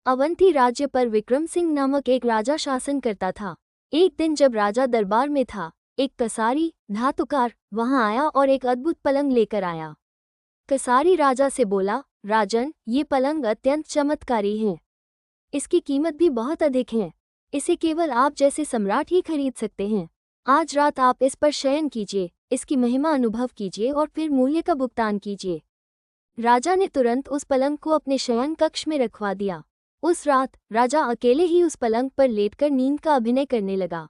अवंती राज्य पर विक्रम सिंह नामक एक राजा शासन करता था। एक दिन जब राजा दरबार में था, एक कसारी धातुकार वहां आया और एक अद्भुत पलंग लेकर आया। कसारी राजा से बोला, राजन, ये पलंग अत्यंत चमत्कारी है। इसकी कीमत भी बहुत अधिक है। इसे केवल आप जैसे सम्राट ही खरीद सकते हैं। आज रात आप इस पर शयन कीजिए, इसकी महिमा अनुभव कीजिए और फिर मूल्य का भुगतान कीजिए। राजा ने तुरंत उस पलंग को अपने शयन कक्ष में रखवा दिया। उस रात राजा अकेले ही उस पलंग पर लेटकर नींद का अभिनय करने लगा।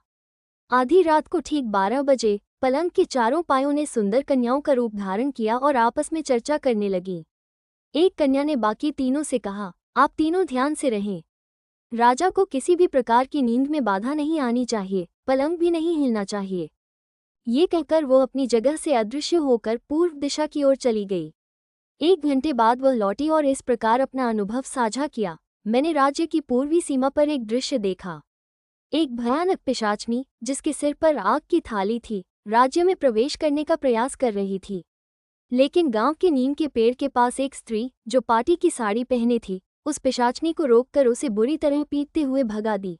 आधी रात को ठीक 12 बजे पलंग के चारों पायों ने सुंदर कन्याओं का रूप धारण किया और आपस में चर्चा करने लगी। एक कन्या ने बाकी तीनों से कहा, आप तीनों ध्यान से रहें। राजा को किसी भी प्रकार की नींद में बाधा नहीं आनी चाहिए, पलंग भी नहीं हिलना चाहिए। ये कहकर वो अपनी जगह से अदृश्य होकर पूर्व दिशा की ओर चली गई। 1 घंटे बाद वह लौटी और इस प्रकार अपना अनुभव साझा किया। मैंने राज्य की पूर्वी सीमा पर एक दृश्य देखा। एक भयानक पिशाचनी, जिसके सिर पर आग की थाली थी, राज्य में प्रवेश करने का प्रयास कर रही थी। लेकिन गांव के नीम के पेड़ के पास एक स्त्री, जो पाटी की साड़ी पहने थी, उस पिशाचनी को रोककर उसे बुरी तरह पीटते हुए भगा दी।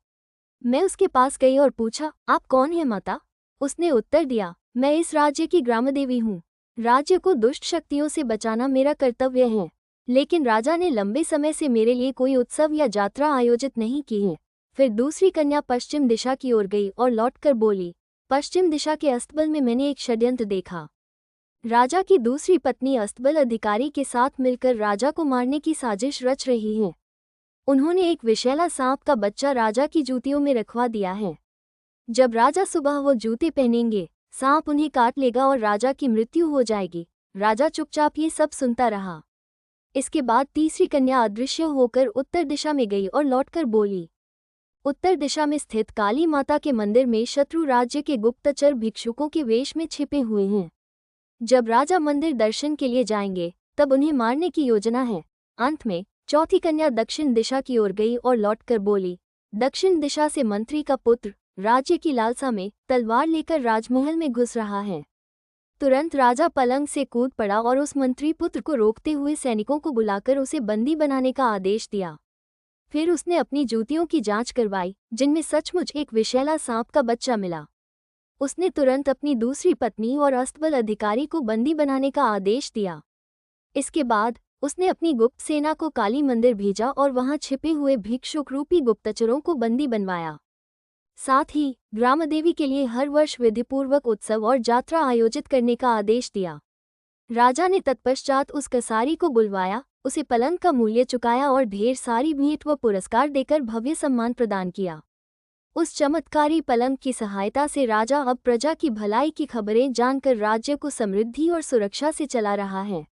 मैं उसके पास गई और पूछा, आप कौन है माता? उसने उत्तर दिया, मैं इस राज्य की ग्रामदेवी हूँ। राज्य को दुष्ट शक्तियों से बचाना मेरा कर्तव्य है। लेकिन राजा ने लंबे समय से मेरे लिए कोई उत्सव या यात्रा आयोजित नहीं की है। फिर दूसरी कन्या पश्चिम दिशा की ओर गई और लौटकर बोली, पश्चिम दिशा के अस्तबल में मैंने एक षड्यंत्र देखा। राजा की दूसरी पत्नी अस्तबल अधिकारी के साथ मिलकर राजा को मारने की साजिश रच रही है। उन्होंने एक विषैला सांप का बच्चा राजा की जूतियों में रखवा दिया है। जब राजा सुबह वो जूते पहनेंगे, सांप उन्हें काट लेगा और राजा की मृत्यु हो जाएगी। राजा चुपचाप ये सब सुनता रहा। इसके बाद तीसरी कन्या अदृश्य होकर उत्तर दिशा में गई और लौटकर बोली, उत्तर दिशा में स्थित काली माता के मंदिर में शत्रु राज्य के गुप्तचर भिक्षुकों के वेश में छिपे हुए हैं। जब राजा मंदिर दर्शन के लिए जाएंगे, तब उन्हें मारने की योजना है। अंत में चौथी कन्या दक्षिण दिशा की ओर गई और लौटकर बोली, दक्षिण दिशा से मंत्री का पुत्र राज्य की लालसा में तलवार लेकर राजमहल में घुस रहा है। तुरंत राजा पलंग से कूद पड़ा और उस मंत्री पुत्र को रोकते हुए सैनिकों को बुलाकर उसे बंदी बनाने का आदेश दिया। फिर उसने अपनी जूतियों की जांच करवाई, जिनमें सचमुच एक विषैला सांप का बच्चा मिला। उसने तुरंत अपनी दूसरी पत्नी और अस्तबल अधिकारी को बंदी बनाने का आदेश दिया। इसके बाद उसने अपनी गुप्त सेना को काली मंदिर भेजा और वहां छिपे हुए भिक्षुक रूपी गुप्तचरों को बंदी बनवाया। साथ ही ग्रामदेवी के लिए हर वर्ष विधिपूर्वक उत्सव और यात्रा आयोजित करने का आदेश दिया। राजा ने तत्पश्चात उस कसारी को बुलवाया, उसे पलंग का मूल्य चुकाया और ढेर सारी भेंट व पुरस्कार देकर भव्य सम्मान प्रदान किया। उस चमत्कारी पलंग की सहायता से राजा अब प्रजा की भलाई की खबरें जानकर राज्य को समृद्धि और सुरक्षा से चला रहा है।